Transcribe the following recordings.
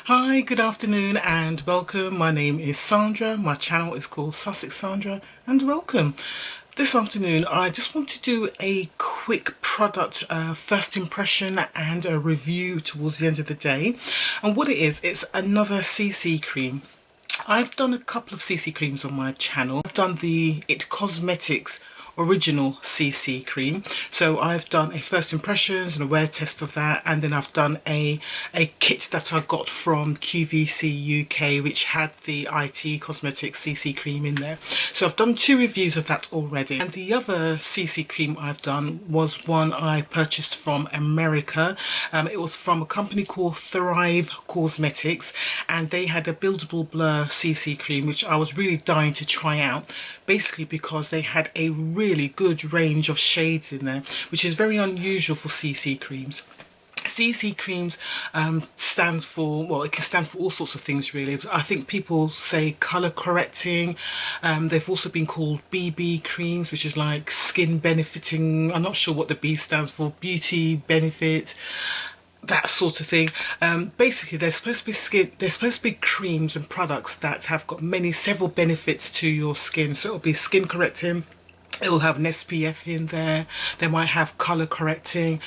Hi, good afternoon and welcome. My name is Sandra. My channel is called Sussex Sandra and welcome. This afternoon I just want to do a quick product first impression and a review towards the end of the day. And what it is, it's another CC cream. I've done a couple of CC creams on my channel. I've done the It Cosmetics original CC cream, so I've done a first impressions and a wear test of that, and then I've done a kit that I got from QVCUK which had the IT Cosmetics CC cream in there. So I've done two reviews of that already, and the other CC cream I've done was one I purchased from America. It was from a company called Thrive Cosmetics, and they had a buildable blur CC cream which I was really dying to try out, basically because they had a really good range of shades in there, which is very unusual for CC creams. CC creams stands for, well, it can stand for all sorts of things really. I think people say colour correcting. They've also been called BB creams, which is like skin benefiting. I'm not sure what the B stands for. Beauty benefit, that sort of thing. Basically they're supposed to be creams and products that have got several benefits to your skin. So it'll be skin correcting, it'll have an SPF in there, they might have colour correcting,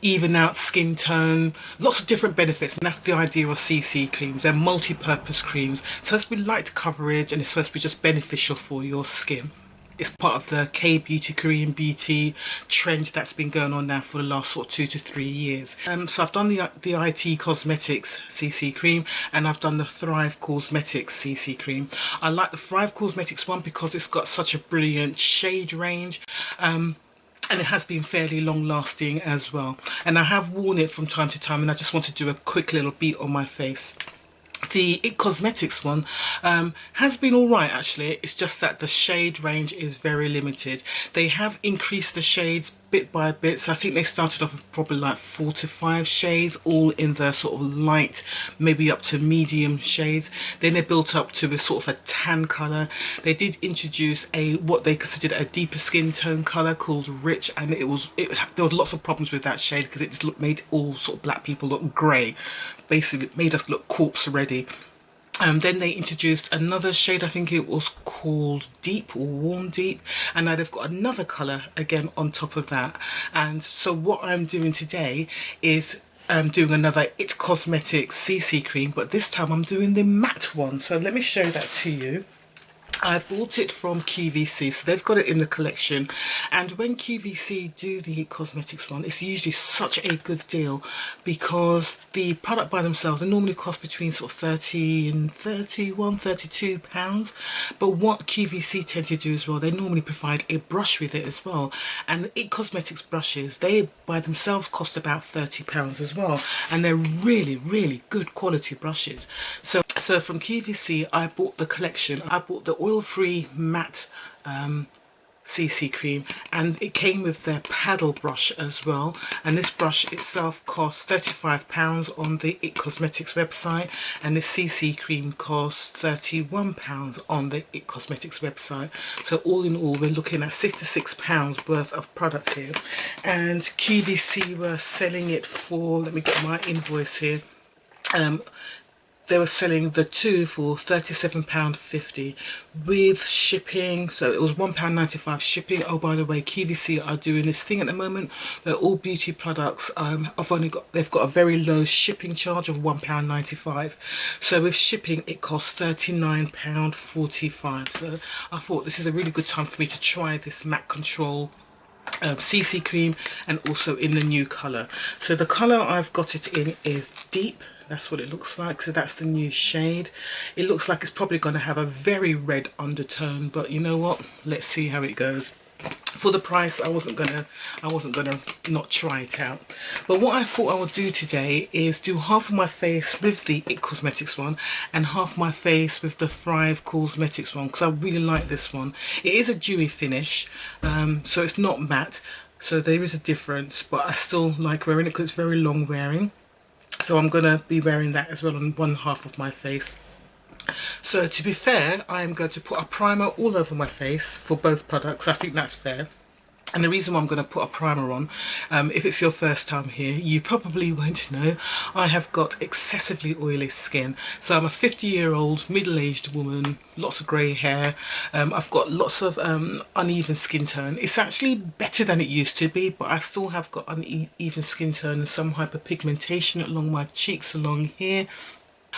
even out skin tone, lots of different benefits, and that's the idea of CC creams. They're multi-purpose creams, so it's supposed to be light coverage and it's supposed to be just beneficial for your skin. It's part of the K-beauty, Korean beauty trend that's been going on now for the last sort of 2 to 3 years. So I've done the IT Cosmetics CC cream, and I've done the Thrive Cosmetics CC cream. I like the Thrive Cosmetics one because it's got such a brilliant shade range. And it has been fairly long lasting as well. And I have worn it from time to time, and I just want to do a quick little beat on my face. The It Cosmetics one has been alright actually. It's just that the shade range is very limited. They have increased the shades bit by bit, so I think they started off with probably like 4 to 5 shades, all in the sort of light, maybe up to medium shades. Then they built up to a sort of a tan colour. They did introduce what they considered a deeper skin tone colour called Rich, and there was lots of problems with that shade because it just made all sort of black people look grey. Basically it made us look corpse ready. Then they introduced another shade, I think it was called Deep or Warm Deep, and now they've got another colour again on top of that. And so what I'm doing today is doing another It Cosmetics CC cream, but this time I'm doing the matte one. So let me show that to you. I bought it from QVC, so they've got it in the collection, and when QVC do the cosmetics one, it's usually such a good deal because the product by themselves, they normally cost between sort of 30 and 31, 32 pounds, but what QVC tend to do as well, they normally provide a brush with it as well, and the It Cosmetics brushes, they by themselves cost about 30 pounds as well, and they're really good quality brushes. So from QVC I bought the collection. I bought the oil-free matte CC cream, and it came with their paddle brush as well, and this brush itself costs £35 on the It Cosmetics website, and the CC cream costs £31 on the It Cosmetics website. So all in all we're looking at £66 worth of product here, and QVC were selling it for, let me get my invoice here, they were selling the two for £37.50 with shipping, so it was £1.95 shipping. Oh, by the way, QVC are doing this thing at the moment where all beauty products they've got a very low shipping charge of £1.95. So with shipping it costs £39.45. So I thought this is a really good time for me to try this matte control CC cream, and also in the new colour. So the colour I've got it in is Deep. That's what it looks like. So that's the new shade. It looks like it's probably going to have a very red undertone, but you know what, let's see how it goes. For the price I wasn't gonna not try it out. But what I thought I would do today is do half of my face with the It Cosmetics one and half my face with the Thrive Cosmetics one, because I really like this one. It is a dewy finish, so it's not matte, so there is a difference, but I still like wearing it because it's very long wearing. So I'm going to be wearing that as well on one half of my face. So to be fair, I'm going to put a primer all over my face for both products. I think that's fair. And the reason why I'm going to put a primer on, if it's your first time here, you probably won't know, I have got excessively oily skin. So I'm a 50-year-old middle-aged woman, lots of grey hair. I've got lots of uneven skin tone. It's actually better than it used to be, but I still have got uneven skin tone and some hyperpigmentation along my cheeks, along here.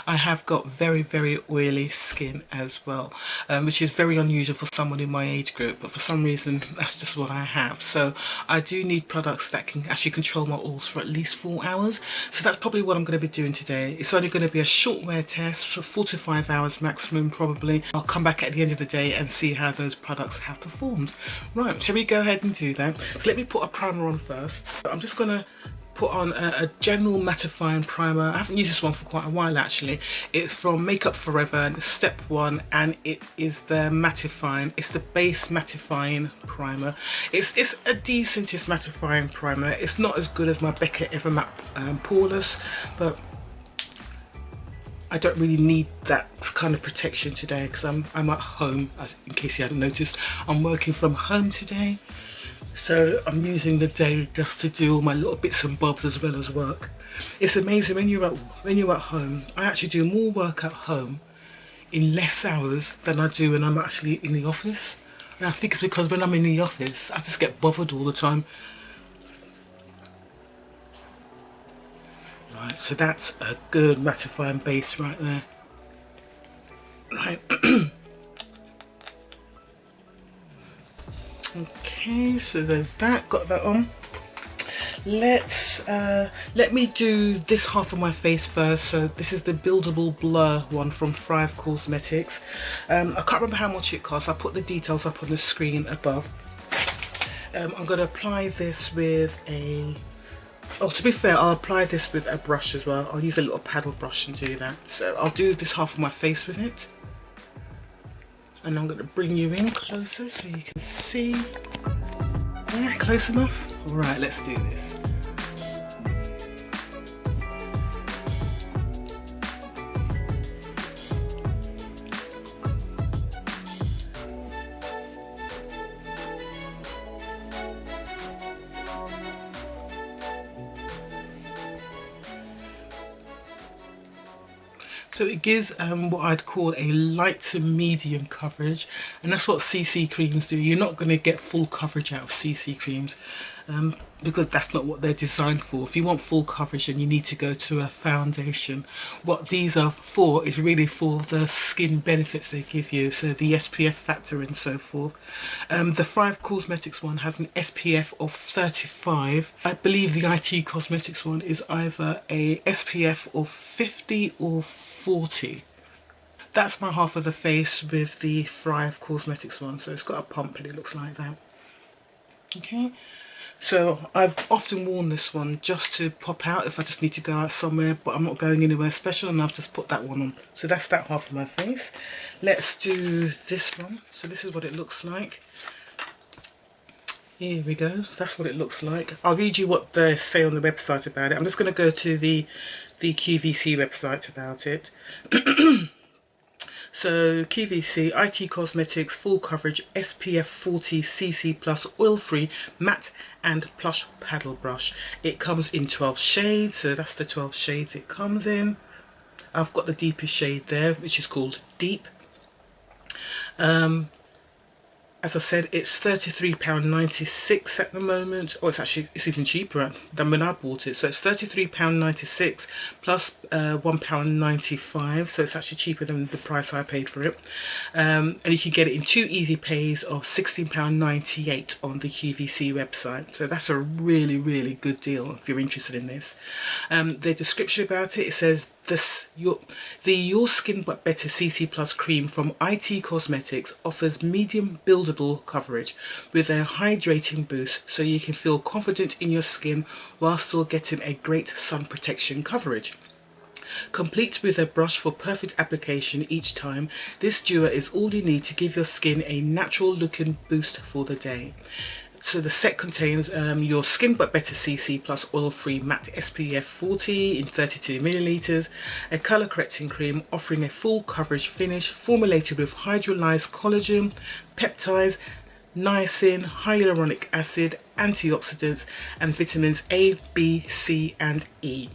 I have got very, very oily skin as well, which is very unusual for someone in my age group, but for some reason that's just what I have. So I do need products that can actually control my oils for at least 4 hours. So that's probably what I'm going to be doing today. It's only going to be a short wear test for 4 to 5 hours maximum probably. I'll come back at the end of the day and see how those products have performed. Right, shall we go ahead and do that? So let me put a primer on first. I'm just going to put on a general mattifying primer. I haven't used this one for quite a while actually. It's from Makeup Forever and it's step 1, and it is the mattifying, it's the base mattifying primer. It's a decentest mattifying primer. It's not as good as my Becca Ever Matte Poreless, but I don't really need that kind of protection today because I'm at home, in case you hadn't noticed. I'm working from home today. So I'm using the day just to do all my little bits and bobs as well as work. It's amazing when you're at home. I actually do more work at home in less hours than I do when I'm actually in the office. And I think it's because when I'm in the office, I just get bothered all the time. Right, so that's a good mattifying base right there. Right. Okay, so there's that, got that on. Let me do this half of my face first. So this is the Buildable Blur one from Thrive Cosmetics. I can't remember how much it costs. I'll put the details up on the screen above. I'm going to apply this with a... Oh, to be fair, I'll apply this with a brush as well. I'll use a little paddle brush and do that. So I'll do this half of my face with it. And I'm going to bring you in closer so you can see. Yeah, close enough? Alright, let's do this. So it gives what I'd call a light to medium coverage, and that's what CC creams do. You're not going to get full coverage out of CC creams because that's not what they're designed for. If you want full coverage, then you need to go to a foundation. What these are for is really for the skin benefits they give you, so the SPF factor and so forth. The Thrive Cosmetics one has an SPF of 35. I believe the IT Cosmetics one is either a SPF of 50 or 40. That's my half of the face with the Thrive Cosmetics one, so it's got a pump and it looks like that. Okay, so I've often worn this one just to pop out if I just need to go out somewhere, but I'm not going anywhere special, and I've just put that one on. So that's that half of my face. Let's do this one. So this is what it looks like. Here we go. That's what it looks like. I'll read you what they say on the website about it. I'm just going to go to the QVC website about it. So QVC, IT Cosmetics, full coverage, SPF 40 CC plus oil-free matte and plush paddle brush. It comes in 12 shades, so that's the 12 shades it comes in. I've got the deepest shade there, which is called Deep. As I said, it's £33.96 at the moment. Oh, it's even cheaper than when I bought it. So it's £33.96 plus £1.95. So it's actually cheaper than the price I paid for it. And you can get it in 2 easy pays of £16.98 on the QVC website. So that's a really, really good deal if you're interested in this. The description about it says, Your Skin But Better CC Plus cream from IT Cosmetics offers medium buildable coverage with a hydrating boost, so you can feel confident in your skin while still getting a great sun protection coverage. Complete with a brush for perfect application each time, this duo is all you need to give your skin a natural looking boost for the day. So the set contains Your Skin But Better CC plus oil-free matte SPF 40 in 32 milliliters, a colour correcting cream offering a full coverage finish formulated with hydrolyzed collagen, peptides, niacin, hyaluronic acid, antioxidants, and vitamins A, B, C, and E.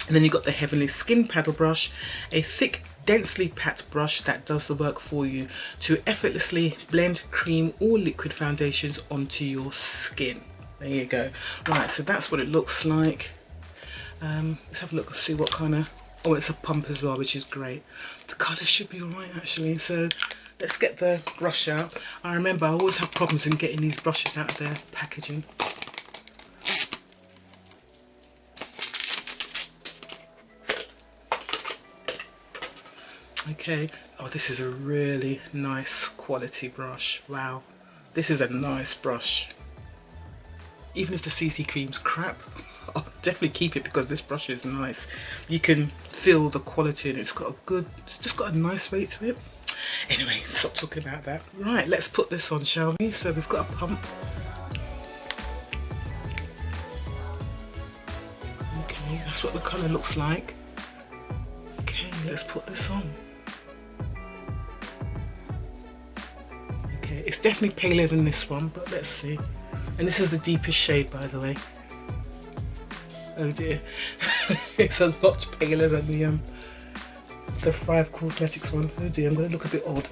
And then you've got the Heavenly Skin Paddle Brush, a thick, densely packed brush that does the work for you to effortlessly blend cream or liquid foundations onto your skin. There you go. Right, so that's what it looks like. Let's have a look and see what kind of... Oh, it's a pump as well, which is great. The colour should be alright actually. So let's get the brush out. I remember I always have problems in getting these brushes out of their packaging. Okay, oh, this is a really nice quality brush. Wow, this is a nice brush. Even if the CC cream's crap, I'll definitely keep it because this brush is nice. You can feel the quality and it's just got a nice weight to it. Anyway, stop talking about that. Right, let's put this on, shall we? So we've got a pump. Okay, that's what the colour looks like. Okay, let's put this on. Okay, it's definitely paler than this one, but let's see. And this is the deepest shade, by the way. Oh dear, it's a lot paler than the 5 Cosmetics one. Oh dear, I'm going to look a bit odd.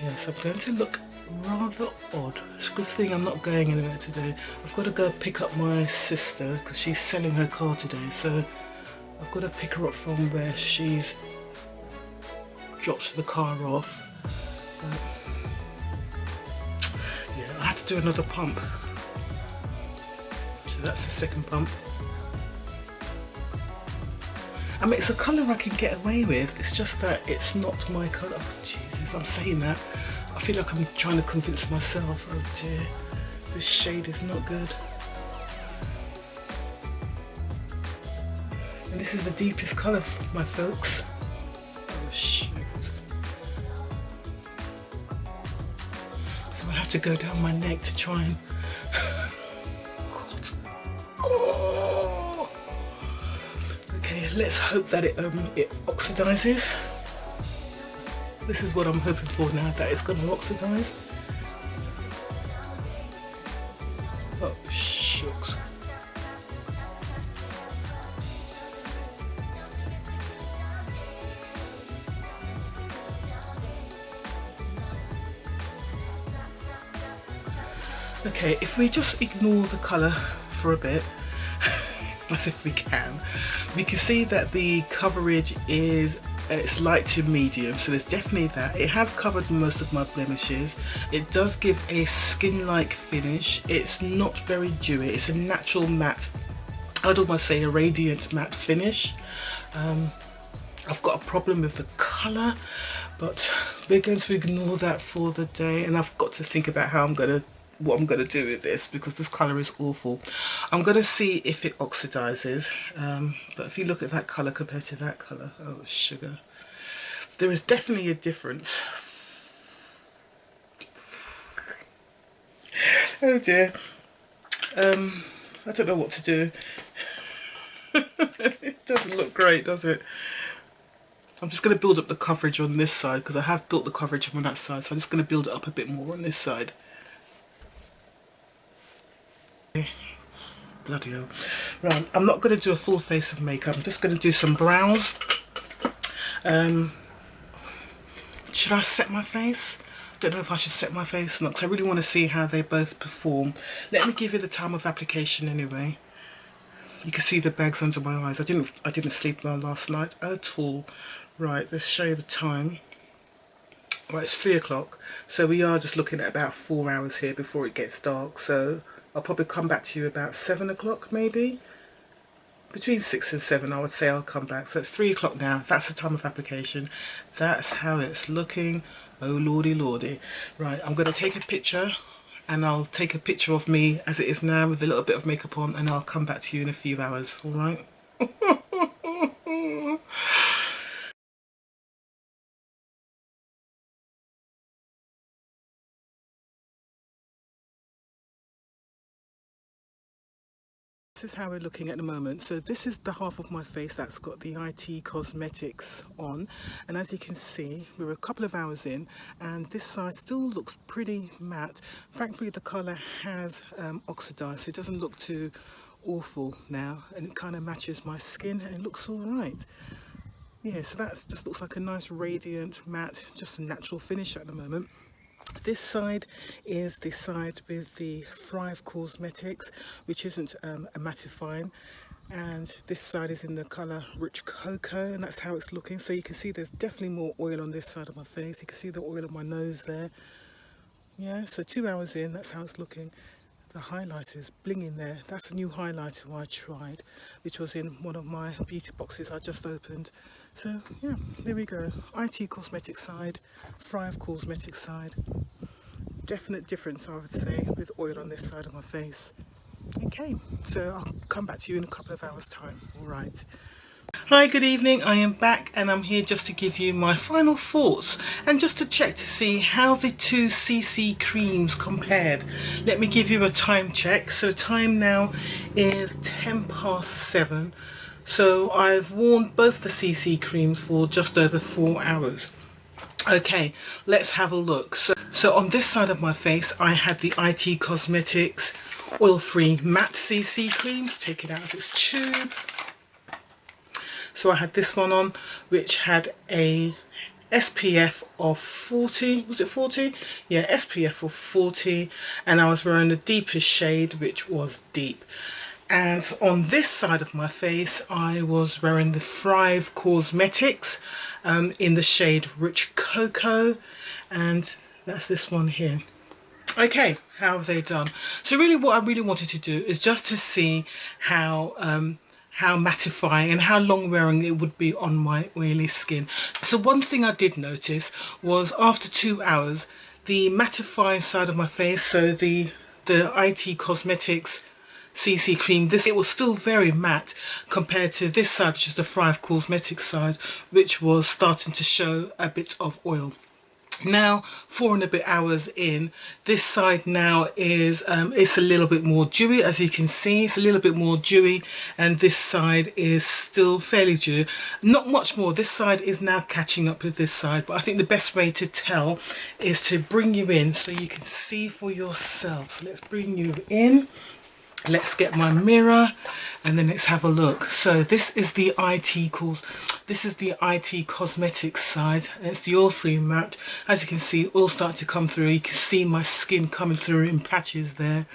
Yes, I'm going to look rather odd. It's a good thing I'm not going anywhere today. I've got to go pick up my sister because she's selling her car today, so I've got to pick her up from where she's dropped the car off. But yeah, I had to do another pump. So that's the second pump. I mean, it's a colour I can get away with. It's just that it's not my colour. Oh, Jesus, I'm saying that. I feel like I'm trying to convince myself. Oh dear, this shade is not good. And this is the deepest colour, my folks. Oh shit. So I have to go down my neck to try and... God. Oh. Okay, let's hope that it oxidizes. This is what I'm hoping for now, that it's going to oxidize. Oh shucks. Okay, if we just ignore the colour for a bit, as if we can see that the coverage is it's light to medium, so there's definitely that. It has covered most of my blemishes. It does give a skin-like finish. It's not very dewy. It's a natural matte, I'd almost say a radiant matte finish. I've got a problem with the colour, but we're going to ignore that for the day, and I've got to think about what I'm gonna do with this because this colour is awful. I'm gonna see if it oxidizes, but if you look at that colour compared to that colour, oh sugar, there is definitely a difference. Oh dear, I don't know what to do. It doesn't look great, does it? I'm just going to build up the coverage on this side because I have built the coverage on that side, so I'm just going to build it up a bit more on this side. Bloody hell. Right, I'm not going to do a full face of makeup. I'm just going to do some brows. Should I set my face? Don't know if I should set my face or not, because I really want to see how they both perform. Let me give you the time of application anyway. You can see the bags under my eyes. I didn't sleep well last night at all. Right, let's show you the time. Right, it's 3 o'clock, so we are just looking at about 4 hours here before it gets dark, so I'll probably come back to you about 7 o'clock maybe. Between 6 and 7 I would say I'll come back. So it's 3 o'clock now. That's the time of application. That's how it's looking. Oh lordy lordy. Right, I'm going to take a picture, and I'll take a picture of me as it is now with a little bit of makeup on, and I'll come back to you in a few hours, alright? This is how we're looking at the moment. So this is the half of my face that's got the IT Cosmetics on, and as you can see, we're a couple of hours in and this side still looks pretty matte. Thankfully the colour has oxidized, so it doesn't look too awful now, and it kind of matches my skin and it looks all right. Yeah, so that just looks like a nice radiant matte, just a natural finish at the moment. This side is the side with the Thrive Cosmetics, which isn't a mattifying, and this side is in the colour Rich Cocoa, and that's how it's looking. So you can see there's definitely more oil on this side of my face. You can see the oil on my nose there. Yeah, so 2 hours in, that's how it's looking. The highlighter's blinging there. That's a new highlighter I tried, which was in one of my beauty boxes I just opened. So yeah, there we go. IT Cosmetics side, Thrive Cosmetics side. Definite difference, I would say, with oil on this side of my face. Okay, so I'll come back to you in a couple of hours time. All right. Hi, good evening. I am back and I'm here just to give you my final thoughts and just to check to see how the two CC creams compared. Let me give you a time check. So time now is 7:10. So I've worn both the CC creams for just over 4 hours. Okay, let's have a look. So on this side of my face I had the IT Cosmetics oil-free matte CC creams. Take it out of its tube. So I had this one on, which had a SPF of 40, was it 40? Yeah, SPF of 40, and I was wearing the deepest shade, which was deep. And on this side of my face, I was wearing the Thrive Cosmetics in the shade Rich Cocoa, and that's this one here. Okay, how have they done? So really what I really wanted to do is just to see how mattifying and how long wearing it would be on my oily skin. So one thing I did notice was after 2 hours, the mattifying side of my face, so the IT Cosmetics CC cream, it was still very matte compared to this side, which is the Thrive Cosmetics side, which was starting to show a bit of oil. Now 4 and a bit hours in, this side now is it's a little bit more dewy. As you can see, it's a little bit more dewy, and this side is still fairly dewy, not much more. This side is now catching up with this side, but I think the best way to tell is to bring you in so you can see for yourself. So let's bring you in. Let's get my mirror and then let's have a look. So this is the IT Cosmetics side, and it's the oil-free matte. As you can see, oil starting to come through. You can see my skin coming through in patches there.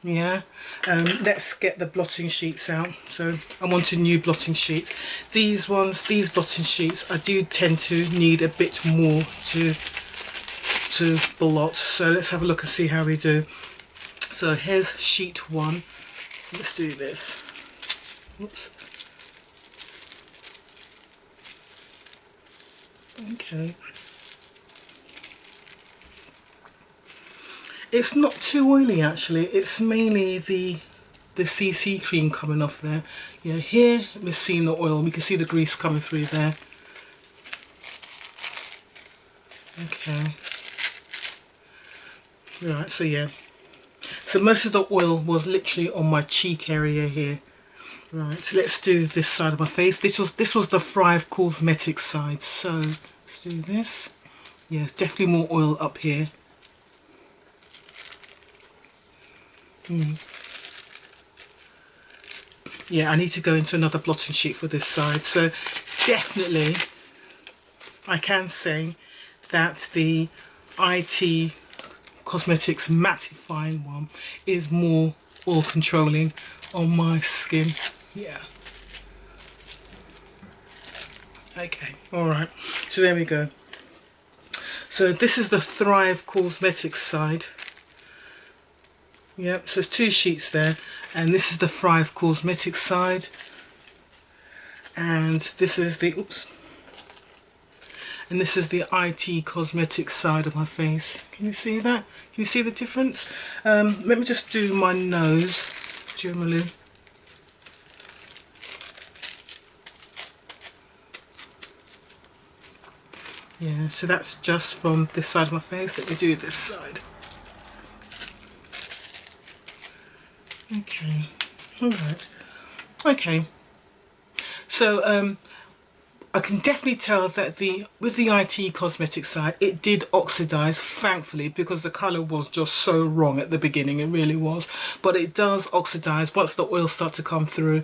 Yeah. Let's get the blotting sheets out. So I'm onto new blotting sheets. These blotting sheets, I do tend to need a bit more to blot. So let's have a look and see how we do. So here's sheet 1. Let's do this. Whoops. Okay. It's not too oily actually. It's mainly the CC cream coming off there. Yeah, here we're seeing the oil. We can see the grease coming through there. Okay. Right, so yeah. So most of the oil was literally on my cheek area here. Right, so let's do this side of my face. This was the Thrive Cosmetics side. So let's do this. Yeah, it's definitely more oil up here. Yeah, I need to go into another blotting sheet for this side. So definitely I can say that the IT Cosmetics mattifying one is more oil controlling on my skin. Yeah. Okay, alright, so there we go. So this is the Thrive Cosmetics side. Yep, so there's 2 sheets there, and this is the Thrive Cosmetics side, and this is the and this is the IT Cosmetics side of my face. Can you see that? Can you see the difference? Let me just do my nose generally. Yeah, so that's just from this side of my face. Let me do this side. Okay, Alright. Okay. So I can definitely tell that with the IT cosmetic side, it did oxidize, thankfully, because the colour was just so wrong at the beginning. It really was. But it does oxidize once the oils start to come through.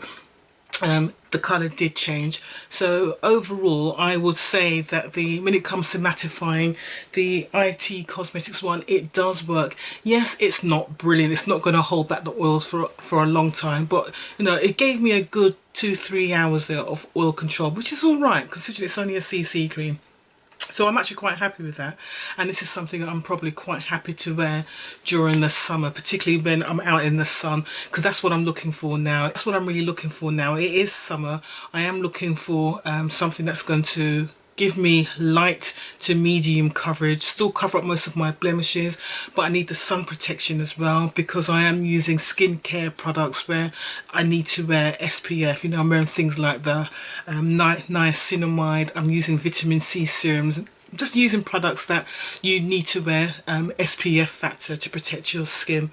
The colour did change. So overall, I would say that when it comes to mattifying, the IT Cosmetics one, it does work. Yes, it's not brilliant. It's not going to hold back the oils for a long time, but you know, it gave me a good 2-3 hours of oil control, which is all right considering it's only a CC cream. So I'm actually quite happy with that, and this is something that I'm probably quite happy to wear during the summer, particularly when I'm out in the sun, because that's what I'm looking for now. That's what I'm really looking for now. It is summer. I am looking for something that's going to give me light to medium coverage, still cover up most of my blemishes, but I need the sun protection as well, because I am using skincare products where I need to wear SPF. You know, I'm wearing things like the niacinamide, I'm using vitamin C serums, I'm just using products that you need to wear SPF factor to protect your skin.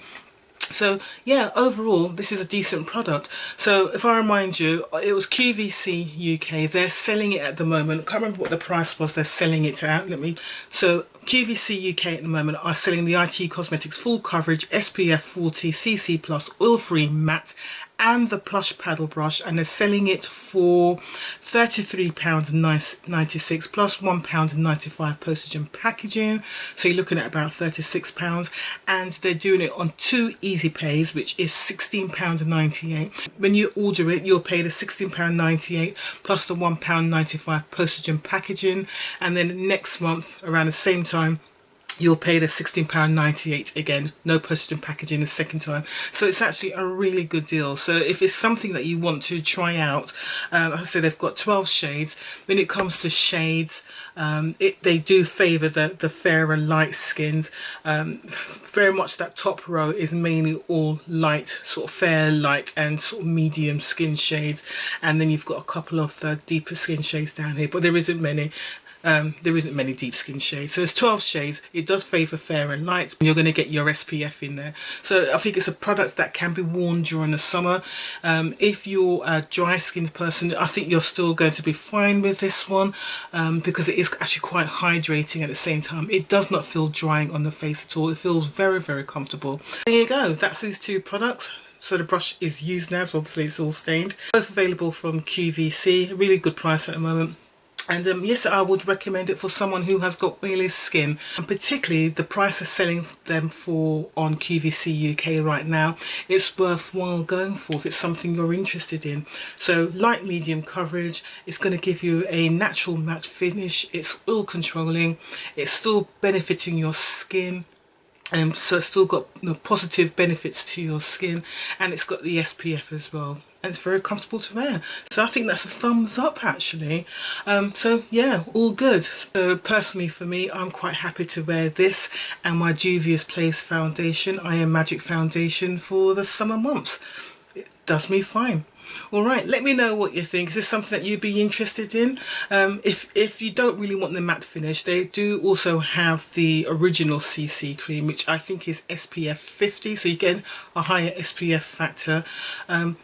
So yeah, overall this is a decent product. So if I remind you, it was QVC UK. They're selling it at the moment. I can't remember what the price was they're selling it at. So QVC UK at the moment are selling the IT Cosmetics Full Coverage SPF 40 CC Plus Oil Free Matte and the plush paddle brush, and they're selling it for £33.96 plus £1.95 postage and packaging, so you're looking at about £36, and they're doing it on 2 easy pays, which is £16.98. When you order it, you'll pay the £16.98 plus the £1.95 postage and packaging, and then next month around the same time you'll pay the £16.98 again, no postage and packaging the second time. So it's actually a really good deal. So if it's something that you want to try out, as I said, they've got 12 shades. When it comes to shades, they do favour the fair and light skins. Very much that top row is mainly all light, sort of fair, light and sort of medium skin shades. And then you've got a couple of the deeper skin shades down here, but there isn't many. There isn't many deep skin shades, so there's 12 shades. It does favour fair and light, and you're going to get your SPF in there. So I think it's a product that can be worn during the summer. If you're a dry skinned person, I think you're still going to be fine with this one, because it is actually quite hydrating at the same time. It does not feel drying on the face at all. It feels very, very comfortable. There you go, that's these 2 products. So the brush is used now, so obviously it's all stained. Both available from QVC, a really good price at the moment. And yes, I would recommend it for someone who has got oily skin, and particularly the price they're selling them for on QVC UK right now, it's worthwhile going for if it's something you're interested in. So light medium coverage, it's going to give you a natural matte finish, it's oil controlling, it's still benefiting your skin. So it's still got positive benefits to your skin, and it's got the SPF as well, and it's very comfortable to wear. So I think that's a thumbs up actually. So yeah, all good. So personally for me, I'm quite happy to wear this and my Juvia's Place foundation, I Am Magic foundation, for the summer months. It does me fine. Alright, let me know what you think. Is this something that you'd be interested in? If you don't really want the matte finish, they do also have the original CC cream, which I think is SPF 50, so you get a higher SPF factor, and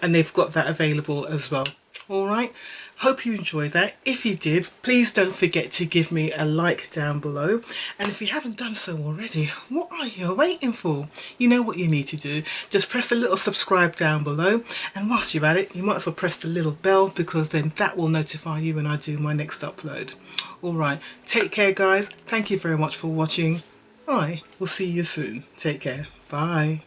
they've got that available as well. Alright, hope you enjoyed that. If you did, please don't forget to give me a like down below, and if you haven't done so already, what are you waiting for? You know what you need to do. Just press the little subscribe down below, and whilst you're at it, you might as well press the little bell, because then that will notify you when I do my next upload. Alright, take care guys, thank you very much for watching. I will see you soon. Take care, bye.